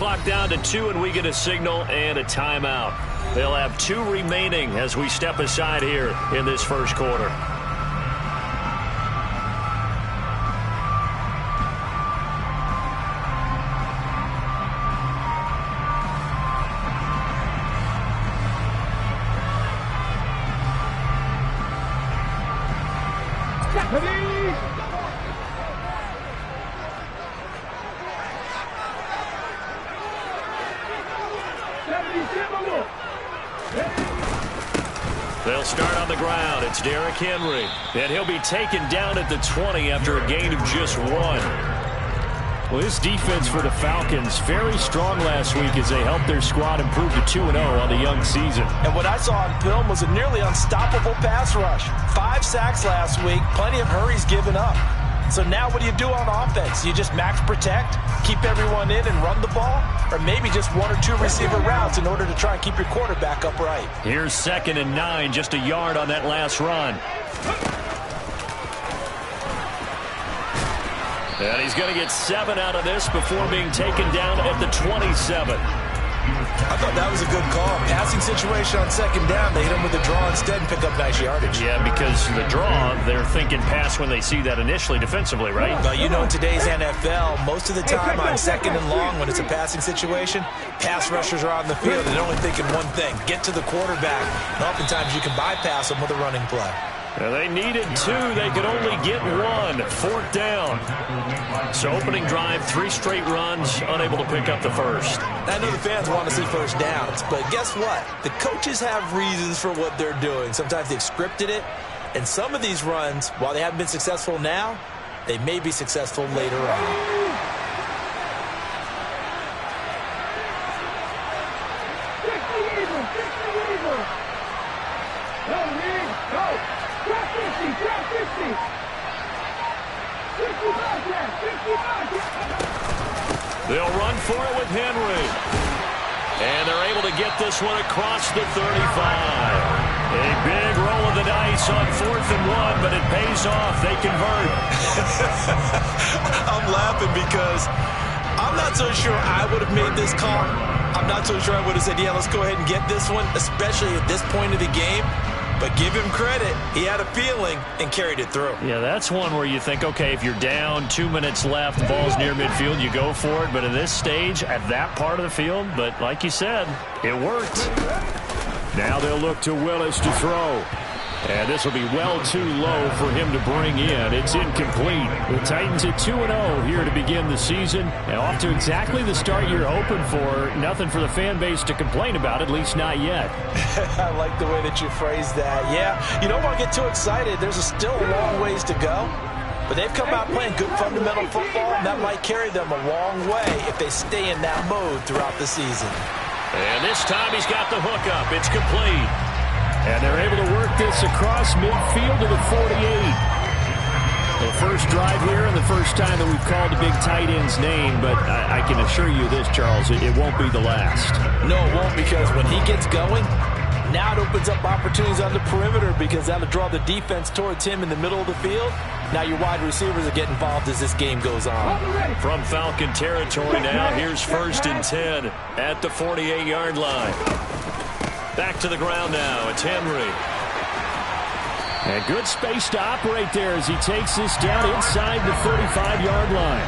clock down to 2, and we get a signal and a timeout. They'll have 2 remaining as we step aside here in this first quarter. They'll start on the ground. It's Derrick Henry. And he'll be taken down at the 20 after a gain of just 1. Well, this defense for the Falcons, very strong last week as they helped their squad improve to 2-0 on the young season. And what I saw on film was a nearly unstoppable pass rush. 5 sacks last week, plenty of hurries given up. So now what do you do on offense? You just max protect, keep everyone in and run the ball? Or maybe just 1 or 2 receiver routes in order to try and keep your quarterback upright? Here's 2nd and 9, just a yard on that last run. And he's going to get 7 out of this before being taken down at the 27. I thought that was a good call. Passing situation on 2nd down. They hit him with a draw instead and pick up nice yardage. Yeah, because the draw, they're thinking pass when they see that initially defensively, right? Well, you know, in today's NFL, most of the time on 2nd and long when it's a passing situation, pass rushers are on the field. They're only thinking one thing, get to the quarterback. And oftentimes you can bypass them with a running play. Now they needed 2. They could only get 1. 4th down. So opening drive, 3 straight runs, unable to pick up the first. I know the fans want to see first downs, but guess what? The coaches have reasons for what they're doing. Sometimes they've scripted it, and some of these runs, while they haven't been successful now, they may be successful later on. They'll run for it with Henry. And they're able to get this one across the 35. A big roll of the dice on 4th and 1, but it pays off. They convert. I'm laughing because I'm not so sure I would have made this call. I'm not so sure I would have said, yeah, let's go ahead and get this one, especially at this point of the game. But give him credit. He had a feeling and carried it through. Yeah, that's one where you think, okay, if you're down, 2 minutes left, the ball's near midfield, you go for it. But at this stage, at that part of the field, but like you said, it worked. Now they'll look to Willis to throw. And this will be well too low for him to bring in. It's incomplete. The Titans at 2-0 here to begin the season. And off to exactly the start you're hoping for. Nothing for the fan base to complain about, at least not yet. I like the way that you phrased that. Yeah, you don't want to get too excited. There's still a long ways to go. But they've come out playing good fundamental football, and that might carry them a long way if they stay in that mode throughout the season. And this time he's got the hook up. It's complete. And they're able to work this across midfield to the 48. The first drive here and the first time that we've called a big tight end's name, but I can assure you this, Charles, it won't be the last. No, it won't, because when he gets going, now it opens up opportunities on the perimeter because that'll draw the defense towards him in the middle of the field. Now your wide receivers are getting involved as this game goes on. From Falcon territory now, here's 1st and 10 at the 48-yard line. Back to the ground now. It's Henry. And good space to operate there as he takes this down inside the 35-yard line.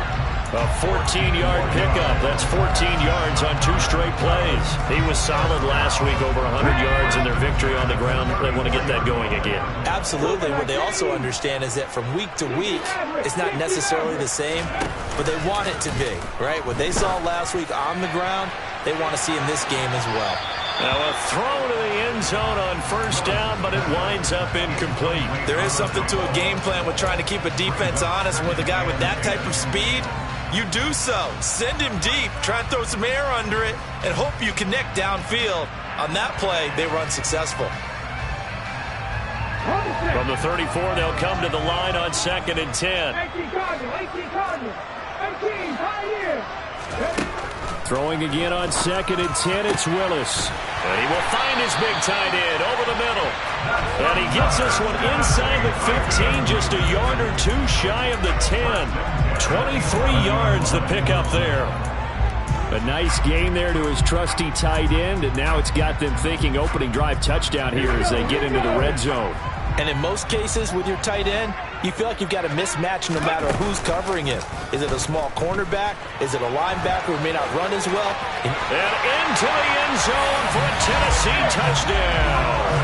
A 14-yard pickup. That's 14 yards on 2 straight plays. He was solid last week, over 100 yards in their victory on the ground. They want to get that going again. Absolutely. What they also understand is that from week to week, it's not necessarily the same, but they want it to be, right? What they saw last week on the ground, they want to see in this game as well. Now a throw to the end zone on 1st down, but it winds up incomplete. There is something to a game plan with trying to keep a defense honest. With a guy with that type of speed, you do so. Send him deep, try and throw some air under it, and hope you connect downfield. On that play, they were unsuccessful. From the 34, they'll come to the line on 2nd and 10. 18 Cardinals. 18, Pioneer. Throwing again on 2nd and 10, it's Willis. And he will find his big tight end over the middle. And he gets this one inside the 15, just a yard or 2 shy of the 10. 23 yards the pickup there. A nice gain there to his trusty tight end, and now it's got them thinking opening drive touchdown here as they get into the red zone. And in most cases with your tight end, you feel like you've got a mismatch no matter who's covering it. Is it a small cornerback? Is it a linebacker who may not run as well? And into the end zone for a Tennessee touchdown.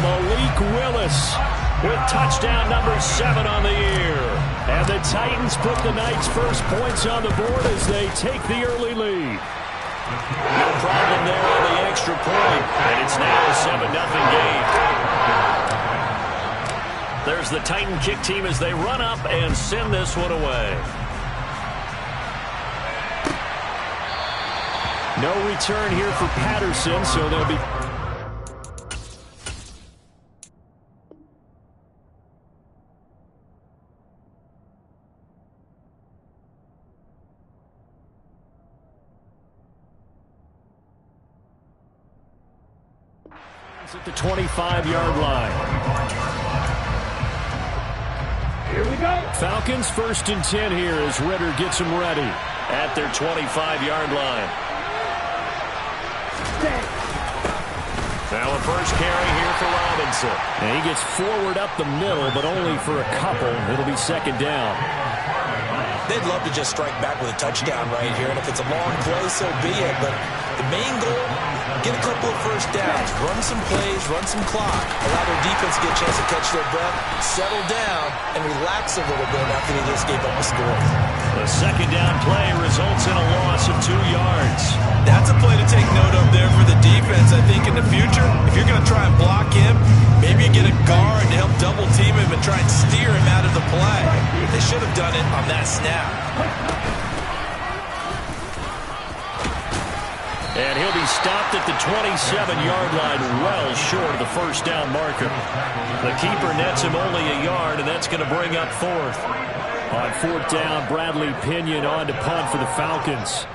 Malik Willis with touchdown number 7 on the year. And the Titans put the Knights' first points on the board as they take the early lead. No problem there on the extra point, and it's now a 7-0 game. There's the Titan kick team as they run up and send this one away. No return here for Patterson, so they'll be... at the 25-yard line. Here we go. Falcons 1st and 10 here as Ritter gets them ready. At their 25-yard line. Now a first carry here for Robinson. And he gets forward up the middle, but only for a couple. It'll be 2nd down. They'd love to just strike back with a touchdown right here, and if it's a long play, so be it. But the main goal, get a couple of first downs, run some plays, run some clock, allow their defense to get a chance to catch their breath, settle down, and relax a little bit after they just gave up a score. The 2nd down play results in a loss of 2 yards. That's a play to take note of there for the defense, I think, in the future. If you're going to try and block him, maybe you get a guard to help double team him and try and steer him out of the play. They should have done it on that snap. And he'll be stopped at the 27-yard line, well short of the first down marker. The keeper nets him only a yard, and that's going to bring up 4th. On 4th down, Bradley Pinion on to punt for the Falcons.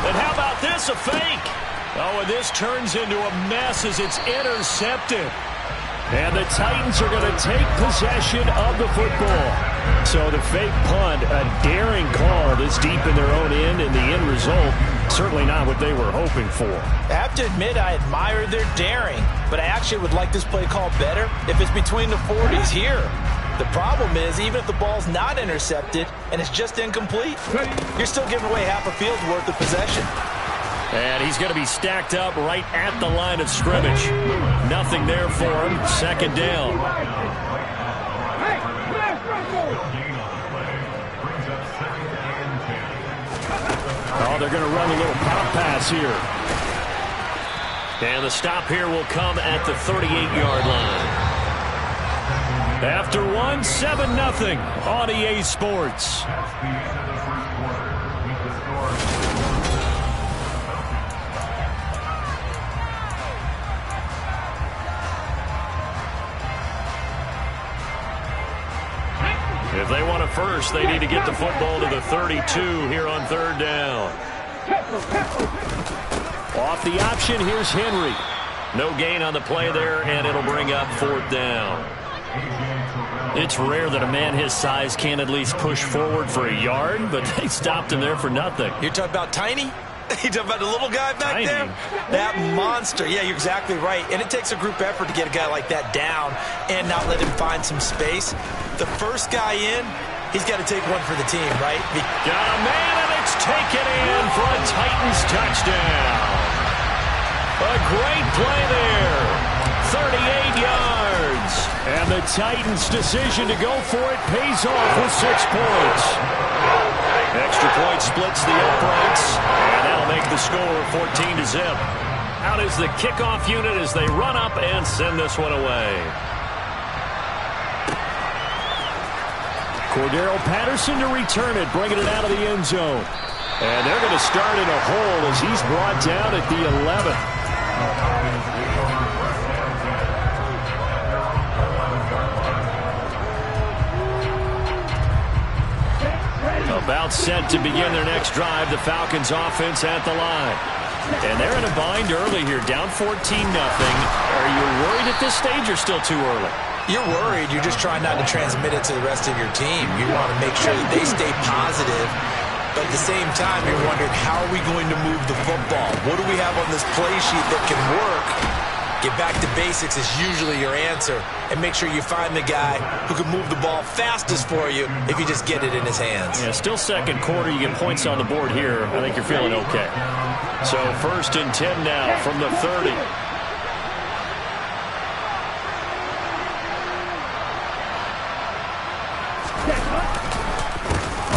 And how about this, a fake? Oh, and this turns into a mess as it's intercepted. And the Titans are going to take possession of the football. So the fake punt, a daring call this deep in their own end, and the end result, certainly not what they were hoping for. I have to admit, I admire their daring, but I actually would like this play called better if it's between the 40s here. The problem is, even if the ball's not intercepted and it's just incomplete, you're still giving away half a field's worth of possession. And he's going to be stacked up right at the line of scrimmage. Nothing there for him. 2nd down. Oh, they're going to run a little pop pass here. And the stop here will come at the 38-yard line. After 7-0 on EA Sports. If they want a first, they need to get the football to the 32 here on 3rd down. Off the option, here's Henry. No gain on the play there, and it'll bring up 4th down. It's rare that a man his size can't at least push forward for a yard, but they stopped him there for nothing. You're talking about Tiny? You talking about the little guy back Tiny. there? That monster. Yeah, you're exactly right. And it takes a group effort to get a guy like that down and not let him find some space. The first guy in, he's got to take one for the team, right? Got a man, and it's taken in for a Titans touchdown. A great play there. 38 yards. And the Titans' decision to go for it pays off with 6 points. Extra point splits the uprights, and that'll make the score 14-0. Out is the kickoff unit as they run up and send this one away. Cordero Patterson to return it, bringing it out of the end zone. And they're going to start in a hole as he's brought down at the 11th. About set to begin their next drive, the Falcons offense at the line. And they're in a bind early here, down 14-0. Are you worried at this stage or still too early? You're worried. You're just trying not to transmit it to the rest of your team. You want to make sure that they stay positive But at the same time, you're wondering, how are we going to move the football? What do we have on this play sheet that can work? Get back to basics is usually your answer. And make sure you find the guy who can move the ball fastest for you if you just get it in his hands. Yeah, still second quarter. You get points on the board here. I think you're feeling okay. So 1st and 10 now from the 30.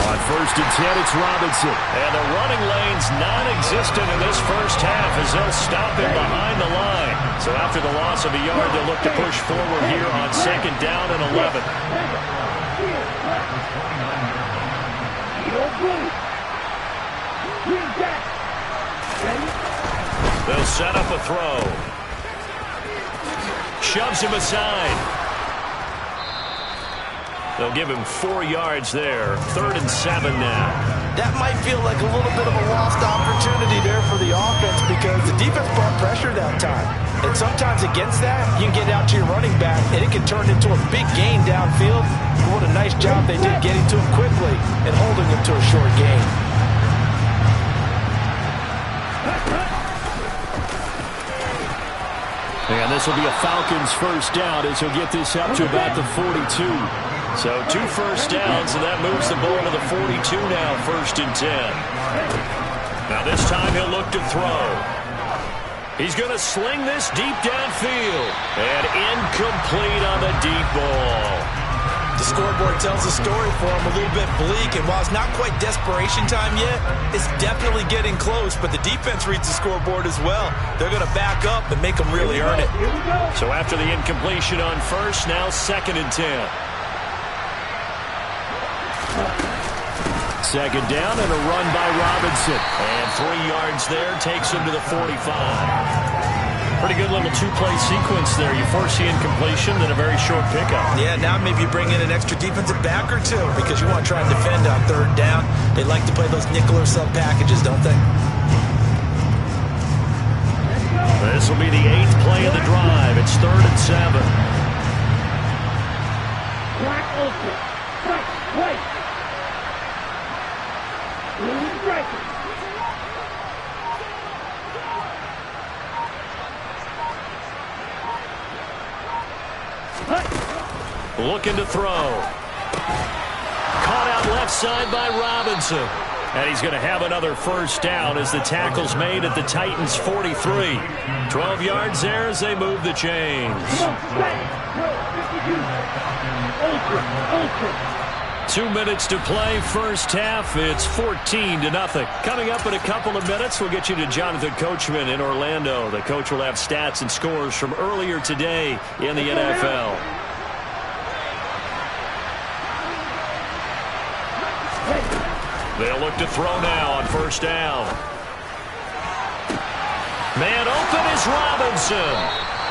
On 1st and 10, it's Robinson. And the running lane's non-existent in this first half as they'll stop him behind the line. So after the loss of a yard, they'll look to push forward here on 2nd down and 11. They'll set up a throw. Shoves him aside. They'll give him 4 yards there. 3rd and 7 now. That might feel like a little bit of a lost opportunity there for the offense because the defense brought pressure that time. And sometimes against that, you can get out to your running back, and it can turn into a big gain downfield. What a nice job they did getting to him quickly and holding him to a short gain. And this will be a Falcons first down as he'll get this up to about the 42. So 2 first downs, and that moves the ball to the 42 now, 1st and 10. Now this time he'll look to throw. He's going to sling this deep downfield. And incomplete on the deep ball. The scoreboard tells a story for him, a little bit bleak, and while it's not quite desperation time yet, it's definitely getting close, but the defense reads the scoreboard as well. They're going to back up and make them really earn it. So after the incompletion on 1st, now 2nd and 10. 2nd down and a run by Robinson. And 3 yards there takes him to the 45. Pretty good little 2-play sequence there. You force the incompletion, then a very short pickup. Yeah, now maybe you bring in an extra defensive back or two because you want to try and defend on 3rd down. They like to play those nickel or sub packages, don't they? This will be the 8th play of the drive. It's 3rd and 7. Black open. Wait. Looking to throw. Caught out left side by Robinson. And he's going to have another first down as the tackle's made at the Titans' 43. 12 yards there as they move the chains. 2 minutes to play, first half. It's 14-0. Coming up in a couple of minutes, we'll get you to Jonathan Coachman in Orlando. The coach will have stats and scores from earlier today in the NFL. They'll look to throw now on 1st down. Man open is Robinson.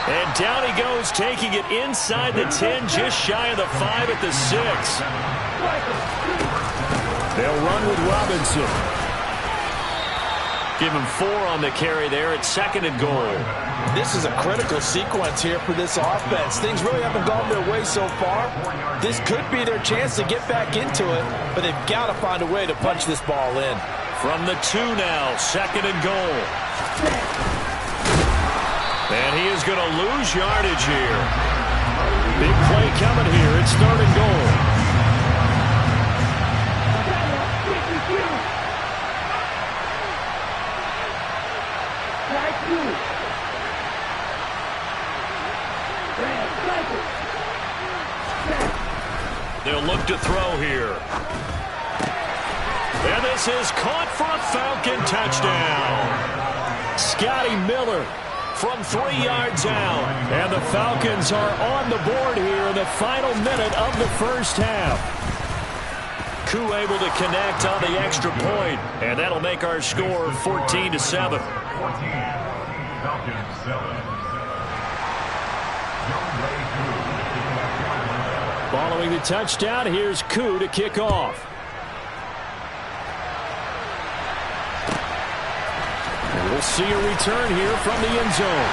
And down he goes, taking it inside the 10, just shy of the 5 at the 6. They'll run with Robinson. Give him 4 on the carry there at 2nd and goal. This is a critical sequence here for this offense. Things really haven't gone their way so far. This could be their chance to get back into it, but they've got to find a way to punch this ball in. From the 2 now, 2nd and goal. And he is going to lose yardage here. Big play coming here. It's 3rd and goal. They'll look to throw here. And this is caught for a Falcon touchdown. Scotty Miller from 3 yards out. And the Falcons are on the board here in the final minute of the first half. Koo able to connect on the extra point, and that'll make our score 14-7. Following the touchdown, here's Koo to kick off. And we'll see a return here from the end zone.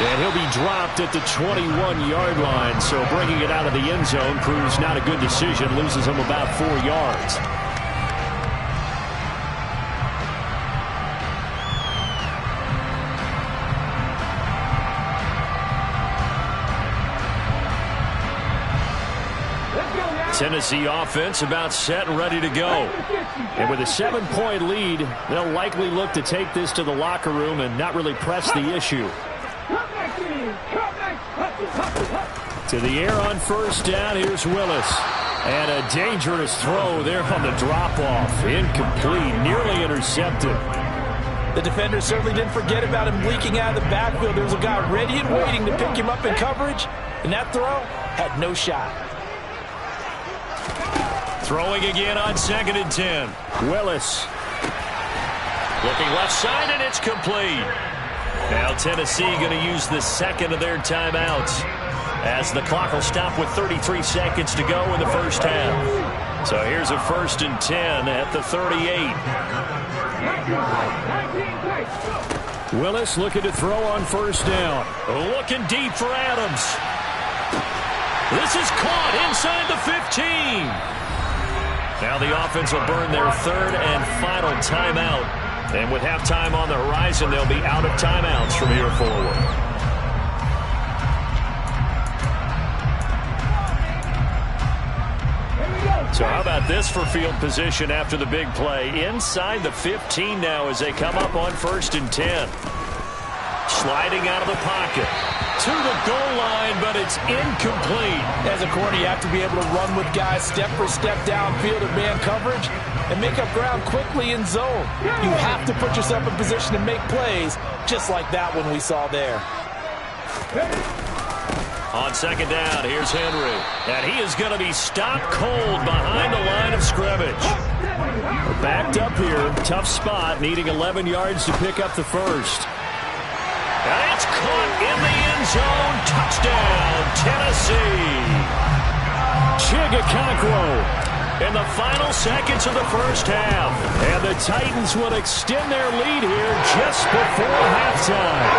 And he'll be dropped at the 21-yard line, so bringing it out of the end zone proves not a good decision, loses him about 4 yards. Tennessee offense about set and ready to go. And with a 7-point lead, they'll likely look to take this to the locker room and not really press the issue. To the air on first down, here's Willis. And a dangerous throw there on the drop-off. Incomplete, nearly intercepted. The defender certainly didn't forget about him leaking out of the backfield. There was a guy ready and waiting to pick him up in coverage, and that throw had no shot. Throwing again on 2nd and 10. Willis. Looking left side, and it's complete. Now Tennessee going to use the second of their timeouts, as the clock will stop with 33 seconds to go in the first half. So here's a 1st and 10 at the 38. Willis looking to throw on first down. Looking deep for Adams. This is caught inside the 15. Now the offense will burn their 3rd and final timeout. And with halftime on the horizon, they'll be out of timeouts from here forward. So how about this for field position after the big play? Inside the 15 now as they come up on 1st and 10. Sliding out of the pocket to the goal line, but it's incomplete. As a corner, you have to be able to run with guys step for step downfield in man coverage and make up ground quickly in zone. You have to put yourself in position to make plays, just like that one we saw there. On 2nd down, here's Henry. And he is going to be stopped cold behind the line of scrimmage. Backed up here, tough spot, needing 11 yards to pick up the first. And it's caught in the end zone. Touchdown, Tennessee. Chigakonkwo in the final seconds of the first half. And the Titans will extend their lead here just before halftime.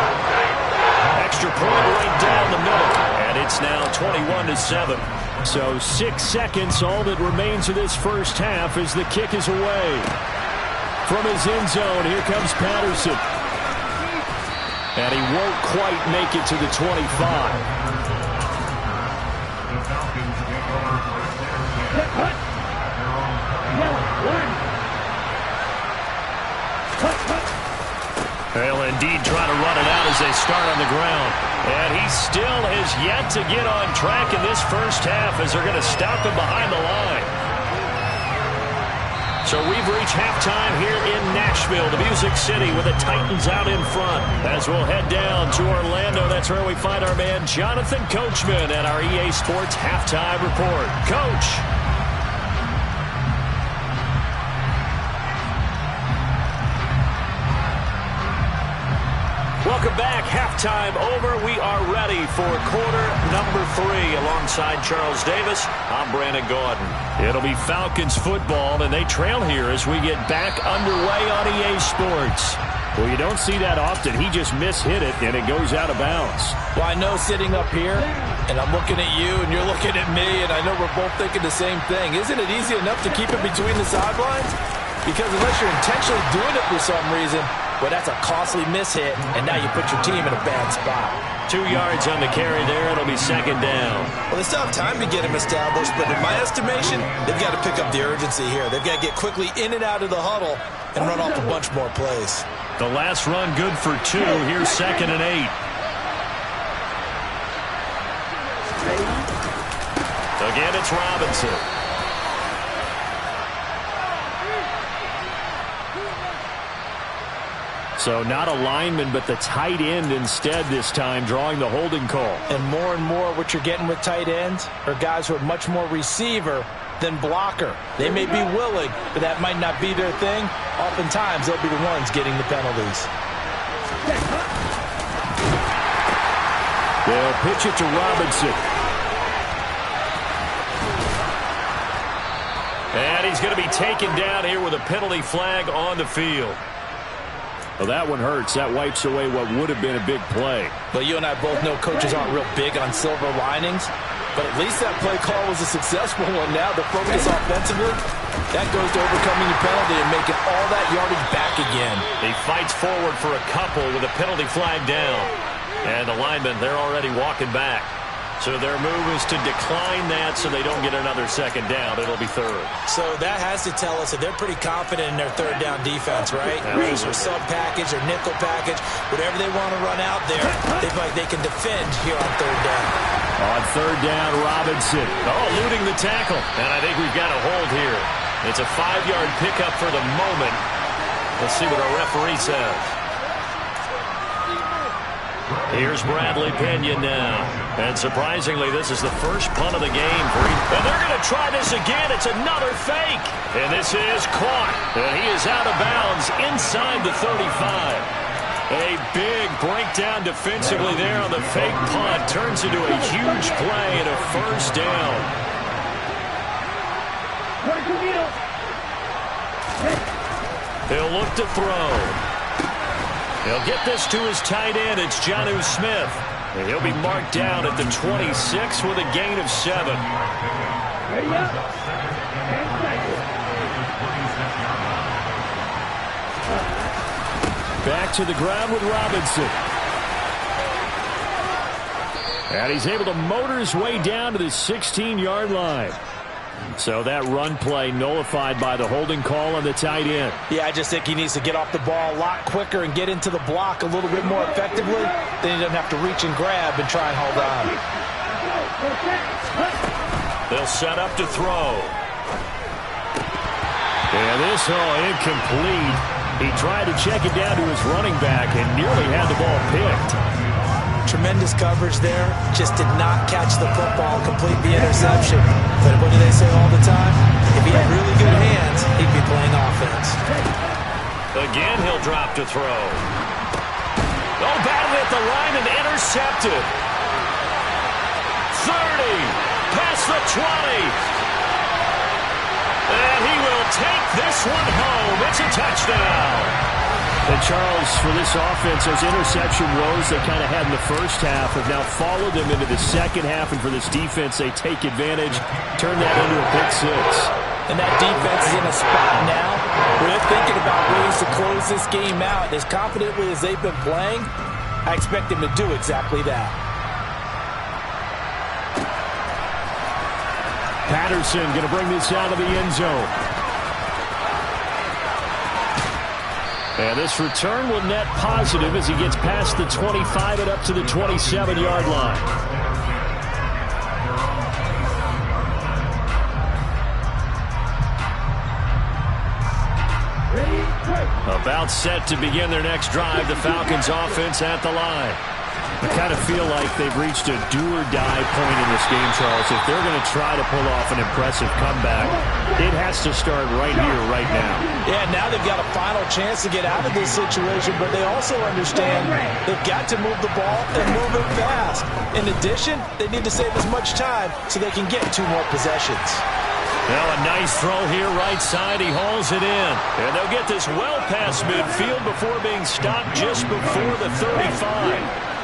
Extra point right down the middle. And it's now 21-7. So 6 seconds, all that remains of this first half as the kick is away. From his end zone, here comes Patterson. And he won't quite make it to the 25. They'll indeed try to run it out as they start on the ground. And he still has yet to get on track in this first half as they're going to stop him behind the line. So we've reached halftime here in Nashville, the Music City, with the Titans out in front. As we'll head down to Orlando, that's where we find our man Jonathan Coachman at our EA Sports Halftime Report. Coach. Welcome back. Halftime over. We are ready for quarter number 3. Alongside Charles Davis, I'm Brandon Gordon. It'll be Falcons football, and they trail here as we get back underway on EA Sports. Well, you don't see that often. He just mishit it, and it goes out of bounds. Well, I know sitting up here, and I'm looking at you, and you're looking at me, and I know we're both thinking the same thing. Isn't it easy enough to keep it between the sidelines? Because unless you're intentionally doing it for some reason, well, that's a costly mishit, and now you put your team in a bad spot. 2 yards on the carry there. It'll be 2nd down. Well, they still have time to get him established, but in my estimation, they've got to pick up the urgency here. They've got to get quickly in and out of the huddle and run off a bunch more plays. The last run good for 2. Here's 2nd and 8. Again, it's Robinson. So not a lineman, but the tight end instead this time, drawing the holding call. And more what you're getting with tight ends are guys who are much more receiver than blocker. They may be willing, but that might not be their thing. Oftentimes, they'll be the ones getting the penalties. They'll pitch it to Robinson. And he's going to be taken down here with a penalty flag on the field. Well, that one hurts. That wipes away what would have been a big play. But you and I both know coaches aren't real big on silver linings. But at least that play call was a successful one. Now the focus offensively, that goes to overcoming the penalty and making all that yardage back again. He fights forward for a couple with a penalty flag down. And the linemen, they're already walking back. So their move is to decline that so they don't get another second down. It'll be third. So that has to tell us that they're pretty confident in their third down defense, right? Whether it's sub package or nickel package, whatever they want to run out there, they feel like they can defend here on third down. On third down, Robinson. Oh, eluding the tackle. And I think we've got a hold here. It's a 5-yard pickup for the moment. Let's see what our referee says. Here's Bradley Pinion now. And surprisingly, this is the first punt of the game for him. And they're going to try this again. It's another fake. And this is caught. And he is out of bounds inside the 35. A big breakdown defensively there on the fake punt. Turns into a huge play and a first down. He'll look to throw. He'll get this to his tight end. It's Jonnu Smith. And he'll be marked down at the 26 with a gain of 7. Back to the ground with Robinson. And he's able to motor his way down to the 16-yard line. So that run play nullified by the holding call on the tight end. Yeah, I just think he needs to get off the ball a lot quicker and get into the block a little bit more effectively. Then he doesn't have to reach and grab and try and hold on. They'll set up to throw. And this incomplete. He tried to check it down to his running back and nearly had the ball picked. Tremendous coverage there. Just did not catch the football, complete the interception. But what do they say all the time? If he had really good hands, he'd be playing offense. Again, he'll drop to throw. Oh, battled at the line and intercepted. 30, past the 20. And he will take this one home. It's a touchdown. And Charles, for this offense, those interception woes they kind of had in the first half have now followed them into the second half. And for this defense, they take advantage, turn that into a pick six. And that defense is in a spot now where they're thinking about ways to close this game out. As confidently as they've been playing, I expect them to do exactly that. Patterson going to bring this out of the end zone. And this return will net positive as he gets past the 25 and up to the 27-yard line. About set to begin their next drive, the Falcons offense at the line. I kind of feel like they've reached a do-or-die point in this game, Charles. If they're going to try to pull off an impressive comeback, it has to start right here, right now. Yeah, now they've got a final chance to get out of this situation, but they also understand they've got to move the ball and move it fast. In addition, they need to save as much time so they can get 2 more possessions. Now a nice throw here right side. He hauls it in. And they'll get this well past midfield before being stopped just before the 35.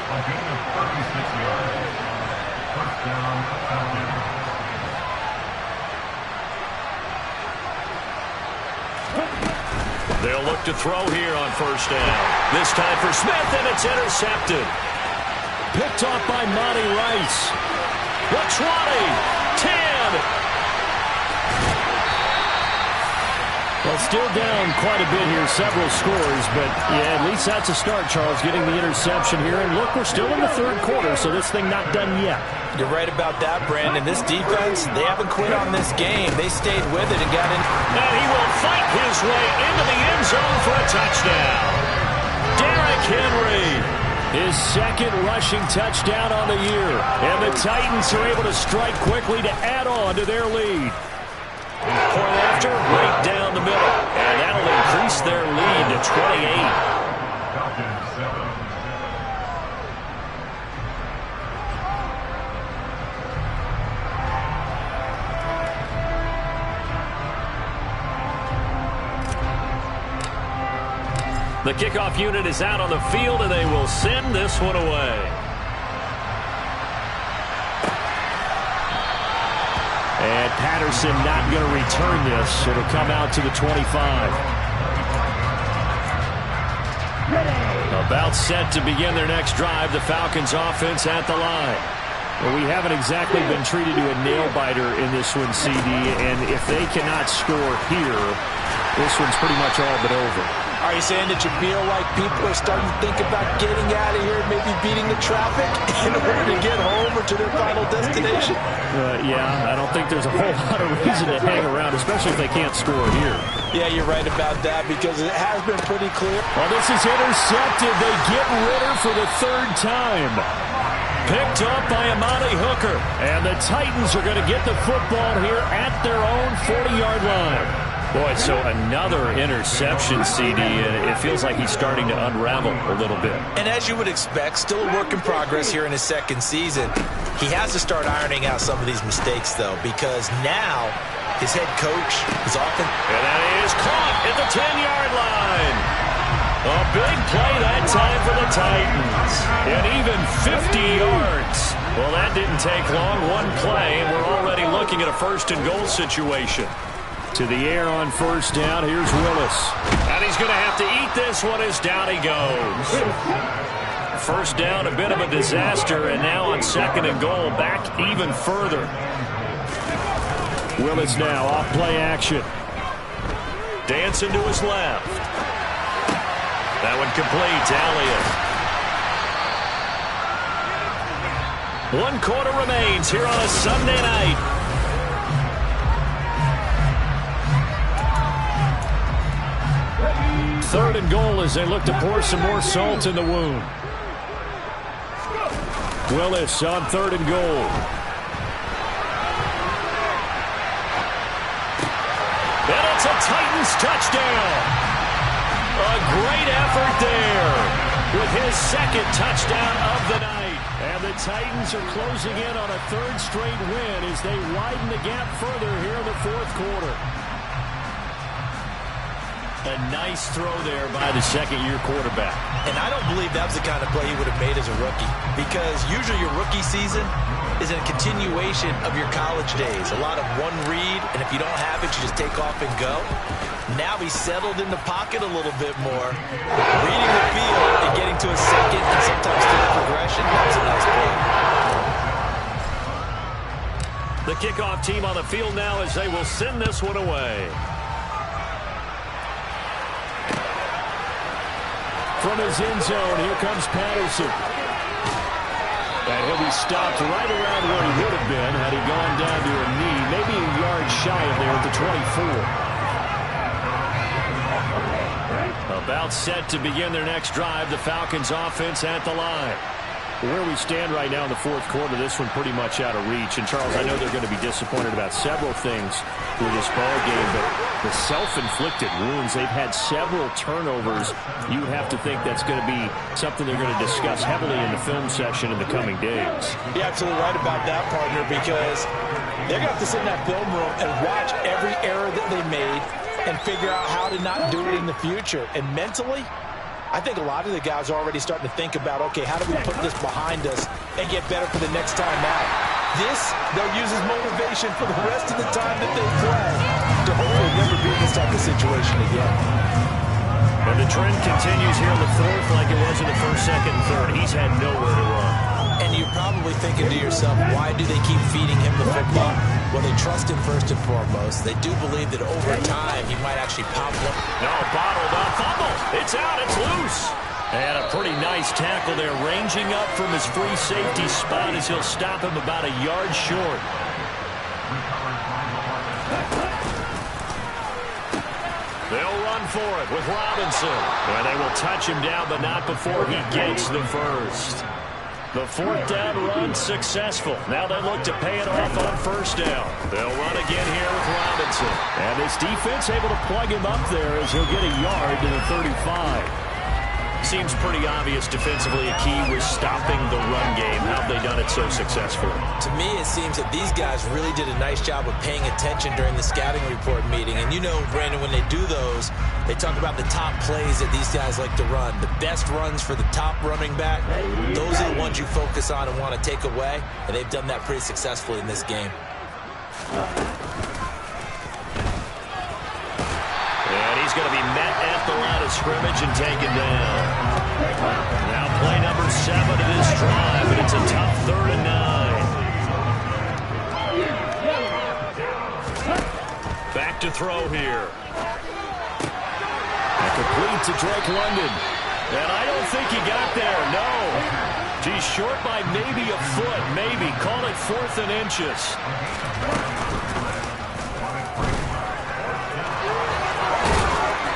They'll look to throw here on first down. This time for Smith, and it's intercepted. Picked off by Monty Rice. The 20, 10. Well, still down quite a bit here, several scores, but yeah, at least that's a start, Charles, getting the interception here. And look, we're still in the third quarter, so this thing not done yet. You're right about that, Brandon. This defense, they haven't quit on this game. They stayed with it and got in. And he will fight his way into the end zone for a touchdown. Derrick Henry. His second rushing touchdown on the year. And the Titans are able to strike quickly to add on to their lead. Point after, right down the middle. And that'll increase their lead to 28. The kickoff unit is out on the field, and they will send this one away. And Patterson not going to return this. It'll come out to the 25. About set to begin their next drive, the Falcons offense at the line. Well, we haven't exactly been treated to a nail-biter in this one, CD, and if they cannot score here, this one's pretty much all but over. Are you saying that you feel like people are starting to think about getting out of here, maybe beating the traffic in order to get home or to their final destination? Yeah, I don't think there's a whole lot of reason to hang around, especially if they can't score here. Yeah, you're right about that because it has been pretty clear. Well, this is intercepted. They get Ritter for the third time. Picked up by Amani Hooker. And the Titans are going to get the football here at their own 40-yard line. Boy, so another interception, CD, and it feels like he's starting to unravel a little bit. And as you would expect, still a work in progress here in his second season. He has to start ironing out some of these mistakes, though, because now his head coach is often... And that is caught at the 10-yard line. A big play that time for the Titans. And even 50 yards. Well, that didn't take long. One play, and we're already looking at a first-and-goal situation. To the air on first down. Here's Willis. And he's going to have to eat this one as down he goes. First down, a bit of a disaster, and now on second and goal, back even further. Willis now off play action. Dancing to his left. That one complete to Elliott. 1 quarter remains here on a Sunday night. Third and goal as they look to pour some more salt in the wound. Willis on third and goal. And it's a Titans touchdown. A great effort there with his second touchdown of the night. And the Titans are closing in on a third straight win as they widen the gap further here in the fourth quarter. A nice throw there by the second-year quarterback. And I don't believe that was the kind of play he would have made as a rookie, because usually your rookie season is a continuation of your college days. A lot of one read, and if you don't have it, you just take off and go. Now he's settled in the pocket a little bit more, reading the field and getting to a second and sometimes third progression. That was a nice play. The kickoff team on the field now as they will send this one away. From his end zone, here comes Patterson. And he'll be stopped right around where he would have been had he gone down to a knee, maybe a yard shy of there at the 24. About set to begin their next drive, the Falcons offense at the line. Where we stand right now in the fourth quarter, this one pretty much out of reach. And, Charles, I know they're going to be disappointed about several things with this ball game, but the self-inflicted wounds, they've had several turnovers. You would have to think that's going to be something they're going to discuss heavily in the film session in the coming days. You're absolutely right about that, partner, because they're going to have to sit in that film room and watch every error that they made and figure out how to not do it in the future. And mentally, I think a lot of the guys are already starting to think about, okay, how do we put this behind us and get better for the next time out? This, they'll use as motivation for the rest of the time that they play to hopefully never be in this type of situation again. And the trend continues here in the fourth like it was in the first, second, and third. He's had nowhere to run. And you're probably thinking to yourself, why do they keep feeding him the football? Well, they trust him first and foremost. They do believe that over time he might actually pop one. No, bottled up, fumble. It's out, it's loose. And a pretty nice tackle there, ranging up from his free safety spot as he'll stop him about a yard short. They'll run for it with Robinson. And they will touch him down, but not before he gets the first. The fourth down run successful. Now they look to pay it off on first down. They'll run again here with Robinson. And this defense able to plug him up there as he'll get a yard to the 35. Seems pretty obvious defensively a key was stopping the run game. How have they done it so successfully? To me, it seems that these guys really did a nice job of paying attention during the scouting report meeting. And you know, Brandon, when they do those, they talk about the top plays that these guys like to run. The best runs for the top running back, those are the ones you focus on and want to take away. And they've done that pretty successfully in this game. And he's going to be met at the line of scrimmage and taken down. Now play number 7 of this drive, but it's a tough 3rd and 9. to throw here. And complete to Drake London. And I don't think he got there, no. He's short by maybe a foot, maybe. Call it 4th and inches.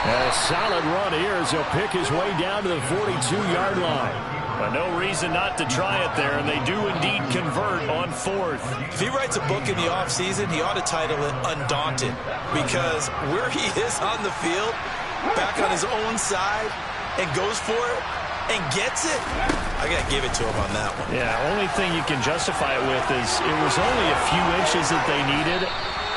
A solid run here as he'll pick his way down to the 42-yard line. But no reason not to try it there, and they do indeed convert on 4th. If he writes a book in the offseason, he ought to title it Undaunted, because where he is on the field, back on his own side, and goes for it, and gets it, I got to give it to him on that one. Yeah, only thing you can justify it with is it was only a few inches that they needed.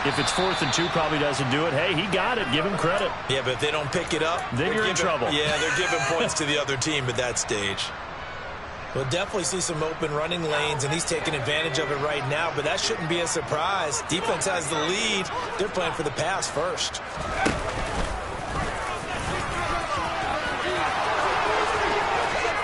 If it's 4th and 2, probably doesn't do it. Hey, he got it. Give him credit. Yeah, but if they don't pick it up, then you're in trouble. Yeah, they're giving points to the other team at that stage. We'll definitely see some open running lanes, and he's taking advantage of it right now, but that shouldn't be a surprise. Defense has the lead. They're playing for the pass first.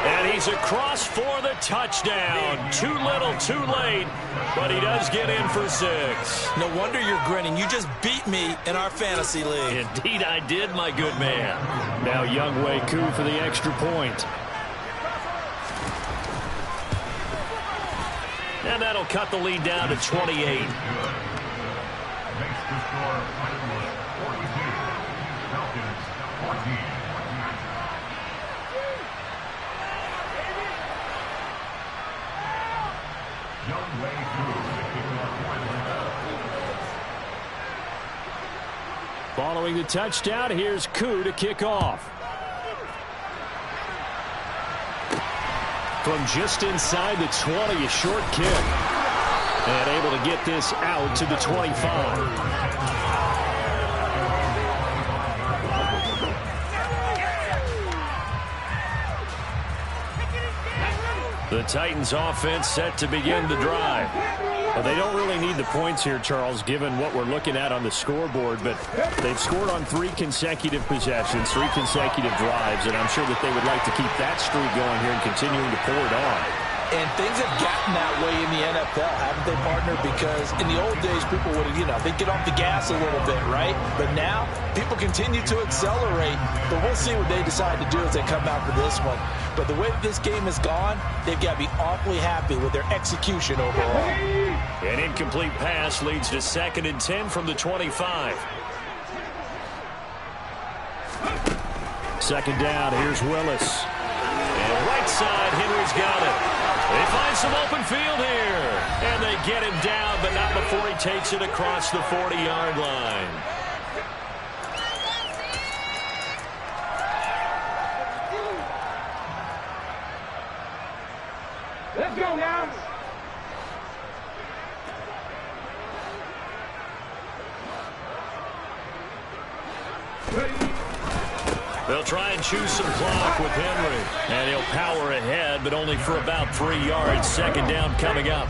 And he's across for the touchdown. Too little, too late, but he does get in for 6. No wonder you're grinning. You just beat me in our fantasy league. Indeed I did, my good man. Now Younghoe Koo for the extra point. And that'll cut the lead down to 28. Following the touchdown, here's Koo to kick off. From just inside the 20, a short kick. And able to get this out to the 25. The Titans offense set to begin the drive. Well, they don't really need the points here, Charles, given what we're looking at on the scoreboard, but they've scored on 3 consecutive possessions, 3 consecutive drives, and I'm sure that they would like to keep that streak going here and continuing to pour it on. And things have gotten that way in the NFL, haven't they, partner? Because in the old days, people would, they'd get off the gas a little bit, right? But now, people continue to accelerate. But we'll see what they decide to do as they come out for this one. But the way that this game has gone, they've got to be awfully happy with their execution overall. An incomplete pass leads to 2nd and 10 from the 25. 2nd down, here's Willis. And right side, Henry's got it. They find some open field here. And they get him down, but not before he takes it across the 40-yard line. Let's go now. They'll try and choose some clock with Henry. And he'll power ahead, but only for about 3 yards. 2nd down coming up.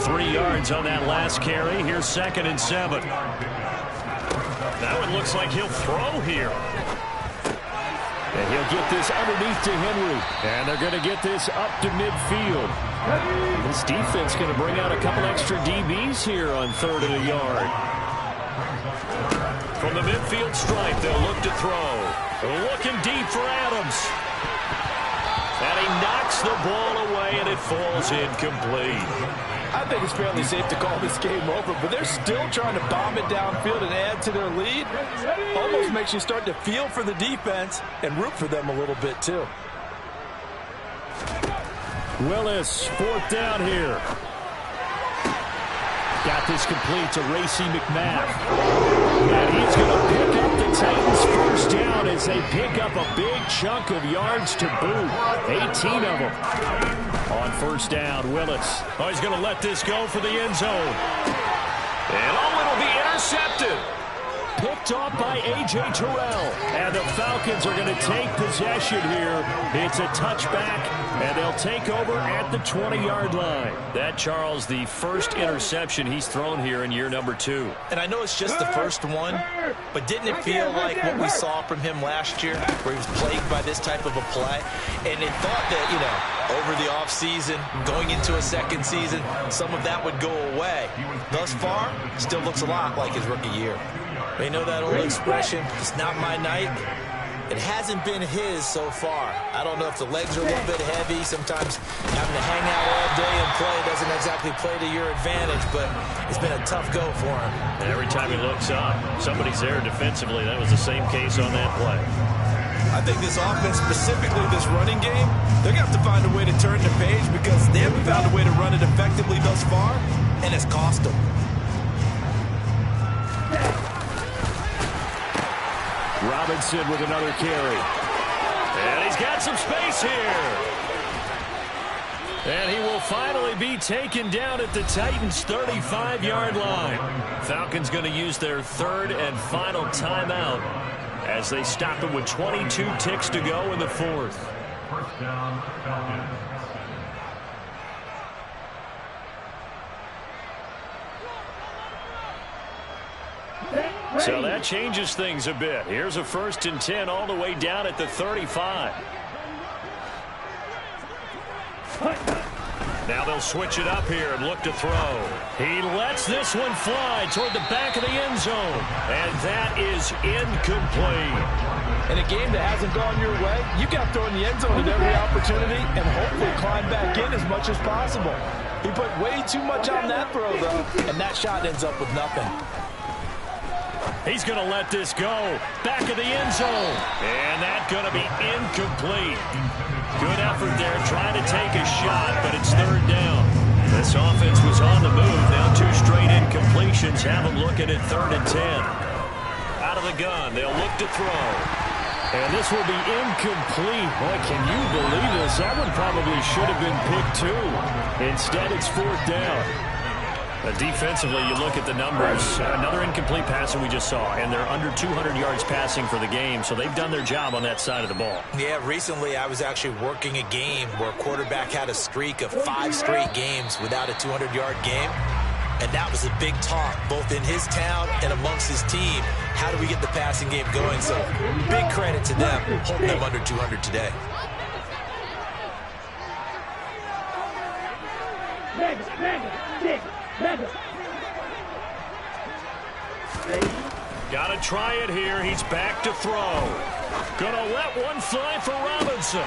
3 yards on that last carry. Here's 2nd and 7. That one looks like he'll throw here. And he'll get this underneath to Henry. And they're going to get this up to midfield. This defense going to bring out a couple extra DBs here on 3rd and a yard. From the midfield stripe, they'll look to throw. Looking deep for Adams. And he knocks the ball away, and it falls incomplete. I think it's fairly safe to call this game over, but they're still trying to bomb it downfield and add to their lead. Almost makes you start to feel for the defense and root for them a little bit, too. Willis, 4th down here. Got this complete to Racey McMath. And he's going to pick up the Titans' 1st down as they pick up a big chunk of yards to boot. 18 of them. On 1st down, Willis. Oh, he's going to let this go for the end zone. And it'll be intercepted. Picked off by A.J. Terrell. And the Falcons are going to take possession here. It's a touchback, and they'll take over at the 20-yard line. That, Charles, the first interception he's thrown here in year number 2. And I know it's just the first one, but didn't it feel like what we saw from him last year, where he was plagued by this type of a play? And it thought that, over the offseason, going into a 2nd season, some of that would go away. Thus far, still looks a lot like his rookie year. You know that old expression, it's not my night? It hasn't been his so far. I don't know if the legs are a little bit heavy. Sometimes having to hang out all day and play doesn't exactly play to your advantage, but it's been a tough go for him. And every time he looks up, somebody's there defensively. That was the same case on that play. I think this offense, specifically this running game, they're going to have to find a way to turn the page because they haven't found a way to run it effectively thus far, and it's cost them. Robinson with another carry. And he's got some space here. And he will finally be taken down at the Titans' 35-yard line. Falcons going to use their third and final timeout as they stop him with 22 ticks to go in the fourth. First down, Falcons. So that changes things a bit. Here's a 1st and 10 all the way down at the 35. Now they'll switch it up here and look to throw. He lets this one fly toward the back of the end zone. And that is incomplete. In a game that hasn't gone your way, you got to throw in the end zone at every opportunity and hopefully climb back in as much as possible. He put way too much on that throw, though, and that shot ends up with nothing. He's going to let this go. Back of the end zone. And that's going to be incomplete. Good effort there trying to take a shot, but it's third down. This offense was on the move. Now 2 straight incompletions have them looking at 3rd and 10. Out of the gun, they'll look to throw. And this will be incomplete. Boy, can you believe this? That one probably should have been picked too. Instead, it's 4th down. Defensively, you look at the numbers. Another incomplete pass that we just saw, and they're under 200 yards passing for the game, so they've done their job on that side of the ball. Yeah, recently I was actually working a game where a quarterback had a streak of 5 straight games without a 200-yard game, and that was a big talk, both in his town and amongst his team. How do we get the passing game going? So big credit to them, holding them under 200 today. Gotta try it here. He's back to throw. Gonna let one fly for Robinson.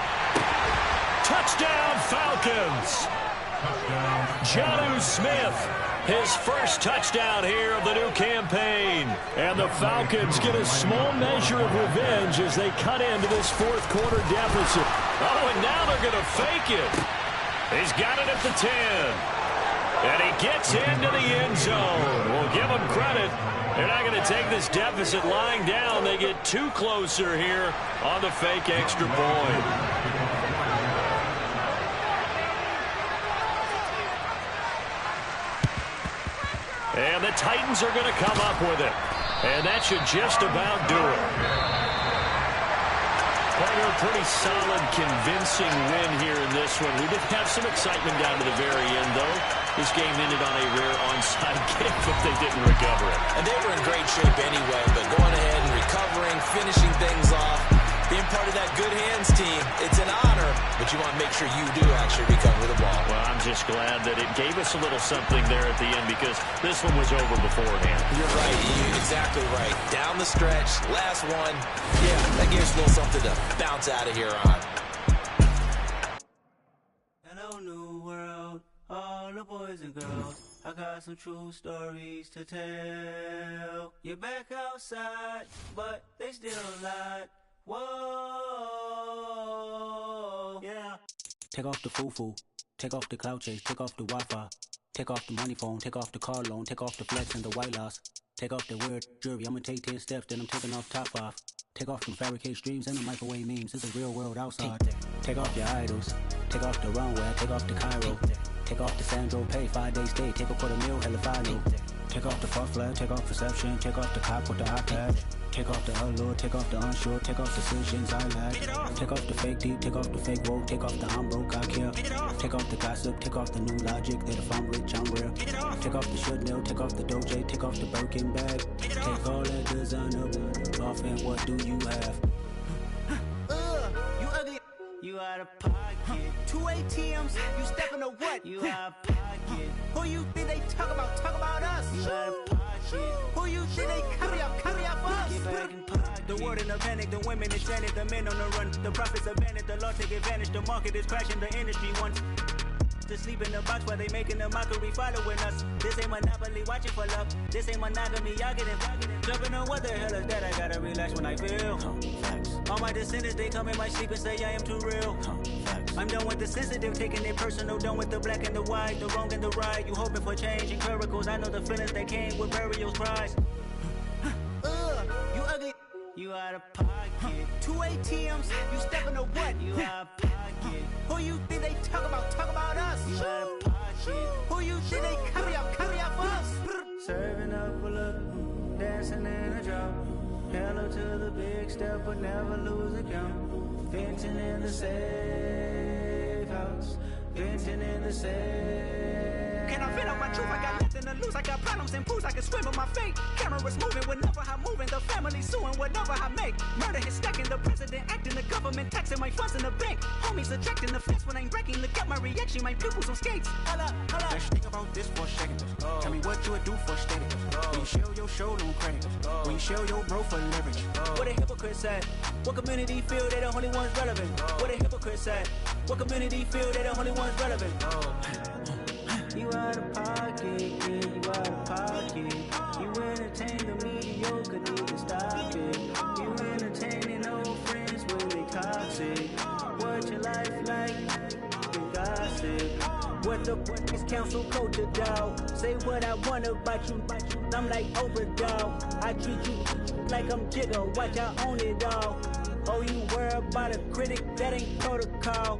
Touchdown, Falcons. Jonnu Smith, his first touchdown here of the new campaign. And the Falcons get a small measure of revenge as they cut into this 4th quarter deficit. Oh, and now they're going to fake it. He's got it at the 10. And he gets into the end zone. We'll give him credit. They're not going to take this deficit lying down. They get 2 closer here on the fake extra point. And the Titans are going to come up with it. And that should just about do it. Partner, a pretty solid, convincing win here in this one. We did have some excitement down to the very end, though. This game ended on a rare onside kick, but they didn't recover it. And they were in great shape anyway, but going ahead and recovering, finishing things off, being part of that good hands team, it's an honor, but you want to make sure you do actually recover the ball. Well, I'm just glad that it gave us a little something there at the end because this one was over beforehand. You're right. You're exactly right. Down the stretch, last one. Yeah, that gives us a little something to bounce out of here on. Hello, new world. All the boys and girls, I got some true stories to tell. You're back outside, but they still lied. Whoa, yeah. Take off the foo-foo, take off the cloud chase, take off the Wi-Fi, take off the money phone, take off the car loan, take off the flex and the white loss, take off the weird jewelry. I'ma take 10 steps, then I'm taking off top 5. Take off them fabricated streams and the microwave memes. It's a real world outside. Take off your idols, take off the runway, take off the Cairo, take off the Sandro Pay, 5-day stay, take a $250,000, hella final. Take off the far flag, take off perception, take off the cop with the iPad. Take off the allure, take off the unsure, take off decisions I lack. Take off the fake deep, take off the fake woke, take off the I'm broke, I care. Take off the gossip, take off the new logic that if I'm rich, I'm rare. Take off the should know, take off the Doge, take off the Birkin bag. Take all that designer off and what do you have? You ugly. You out of pocket. 2 ATMs, you stepping to what? You out of pocket. Who you think they talk about? Talk about us. You out of pocket. Who you think they carry up for us? Get back in pocket. The world in a panic, the women is stranded, the men on the run. The profits abandoned, the law take advantage. The market is crashing, the industry wants to sleep in the box while they making a mockery following us. This ain't Monopoly, watching for love. This ain't monogamy, y'all getting jumping on what the hell is that? I gotta relax when I feel. All my descendants, they come in my sleep and say I am too real. I'm done with the sensitive, taking it personal. Done with the black and the white, the wrong and the right. You hoping for change and miracles. I know the feelings that came with burial cries. You ugly. You out of pocket. 2 ATMs, you stepping to what? You out of pocket. Who you think they talk about? Talk about us. You out of pocket. Who you think they carry up for us? Serving up a look, dancing in a drop. Hello to the big step, but never lose a count. Venting in the safe house. Venting in the safe. Can I vent out my truth? I got nothing to lose. I got problems and pools. I can swim with my fate. Cameras moving whenever I'm moving. The family suing whatever I make. Murder is stacking. The president acting. The government taxing my funds in the bank. Homies attracting the fence when I'm breaking. Look at my reaction. My pupils on skates. Holla, holla. Let's think about this for a second. Tell me what you would do for steady. When you show your show, don't crack. When you show your bro for leverage. What a hypocrite said. What community feel they the only ones relevant? What a hypocrite said. What community feel they the only ones relevant? You out of pocket, yeah, you out of pocket. You entertain the mediocre, need to stop it. You entertaining old friends when they toxic. What your life like? You gossip. What the is council culture, dog? Say what I want about you. I'm like Oprah, dog. I treat you like I'm Jigga. Watch I own it, dog. Oh, you worry about a critic? That ain't protocol.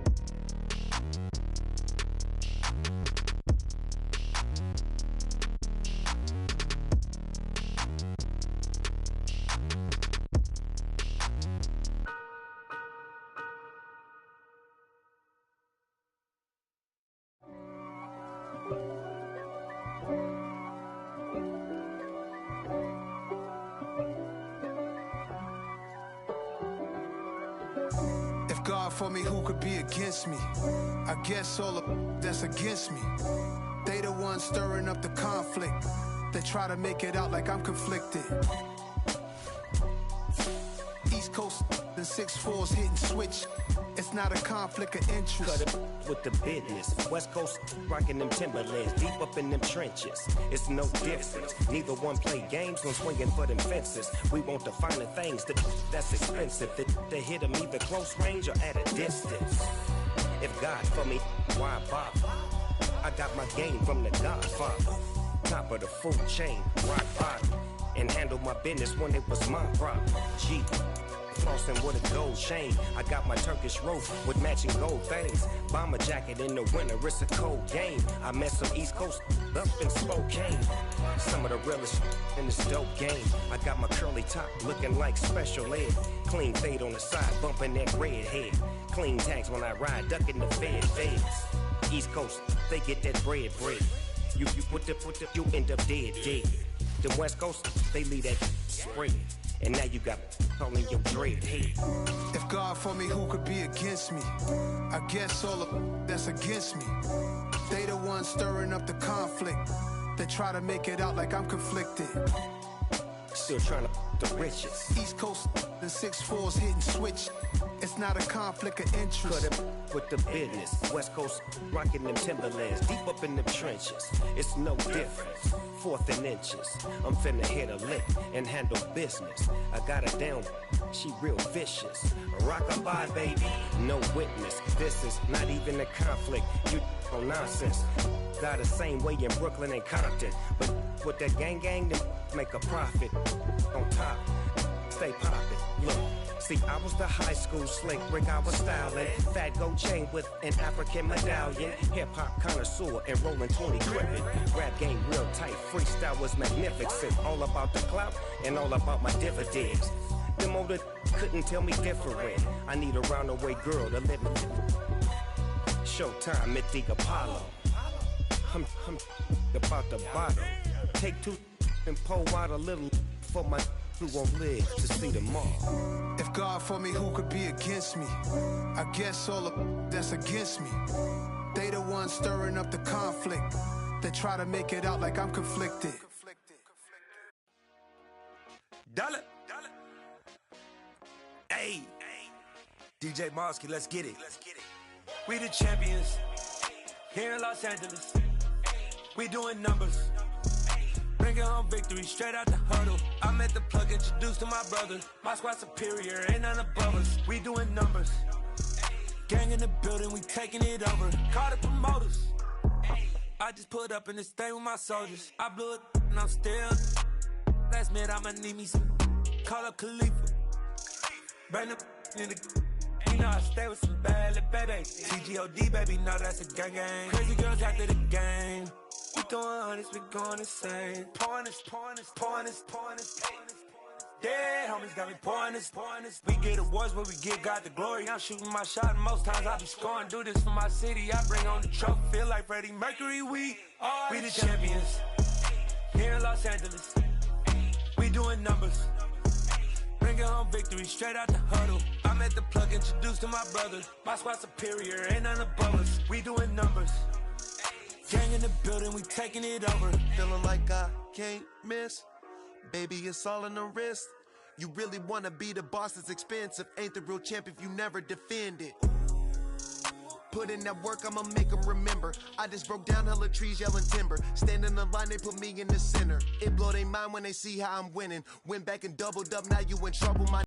God for me, who could be against me? I guess all of that's against me. They the ones stirring up the conflict. They try to make it out like I'm conflicted. East Coast and 6'4's hitting switch. It's not a conflict of interest. Cut it with the business. West Coast rocking them Timberlands, deep up in them trenches. It's no difference. Neither one play games, no swinging for them fences. We want the finer things that's expensive. They hit them either close range or at a distance. If God for me, why bother? I got my game from the Godfather. Top of the food chain, rock bottom. And handle my business when it was my problem. G. Flossing with a gold chain. I got my Turkish roof with matching gold things. Bomber jacket in the winter, it's a cold game. I met some East Coast up in Spokane. Some of the realest in this dope game. I got my curly top looking like special ed. Clean fade on the side, bumping that red head. Clean tags when I ride, ducking the feds. East Coast, they get that bread. You you end up dead. The West Coast, they leave that spread. And now you got calling your dread head. If God for me, who could be against me? I guess all of that's against me. They the ones stirring up the conflict. They try to make it out like I'm conflicted. Still trying to the riches. East Coast and 6'4's hitting switch. It's not a conflict of interest. Cut it with the business. West Coast rocking them Timberlands, deep up in them trenches. It's no difference. 4th and inches. I'm finna hit a lick and handle business. I got her down, she real vicious. Rock-a-bye, baby, no witness. This is not even a conflict. You on nonsense. Got the same way in Brooklyn and Compton. But with that gang, then make a profit. On top, stay poppin'. Look. See, I was the high school slick Rick, I was styling. Fat gold chain with an African medallion. Hip-hop connoisseur and rolling 20 crippin'. Rap game real tight, freestyle was magnificent. All about the clout and all about my dividends. Them older couldn't tell me different. I need a roundaway girl to live with. Showtime at the Apollo. I'm about the bottle. Take 2 and pour out a little for my who won't live to see tomorrow. If God for me, who could be against me? I guess all the that's against me. They the ones stirring up the conflict. They try to make it out like I'm conflicted. Dollar. Hey. DJ Mosky, let's get it. We the champions here in Los Angeles. We doing numbers. Bringing home victory straight out the huddle. I'm at the plug, introduced to my brother. My squad superior, ain't none above us. We doing numbers. Gang in the building, we taking it over. Call the promoters. I just put up in this thing with my soldiers. I blew it and I'm still. Last minute I'ma need me some. Call up Khalifa. Bring the in the. You know I stay with some bad little baby. TGOD baby, know that's a gang gang. Crazy girls after the game. We throwing hundreds, we going insane. Pouring this. Dead homies got me pouring this. We get awards, but we give God the glory. I'm shooting my shot, and most times I be scoring. Do this for my city, I bring on the trophy. Feel like Freddie Mercury, we the champions. Here in Los Angeles, we doing numbers. Bringing home victory straight out the huddle. I'm at the plug, introduced to my brother. My squad superior, ain't none above us. We doing numbers. Gang in the building, we taking it over. Feeling like I can't miss. Baby, it's all in the wrist. You really wanna be the boss, it's expensive. Ain't the real champ if you never defend it. Put in that work, I'ma make them remember. I just broke down hella trees, yelling timber. Stand in the line, they put me in the center. It blow their mind when they see how I'm winning. Went back and doubled up, now you in trouble, my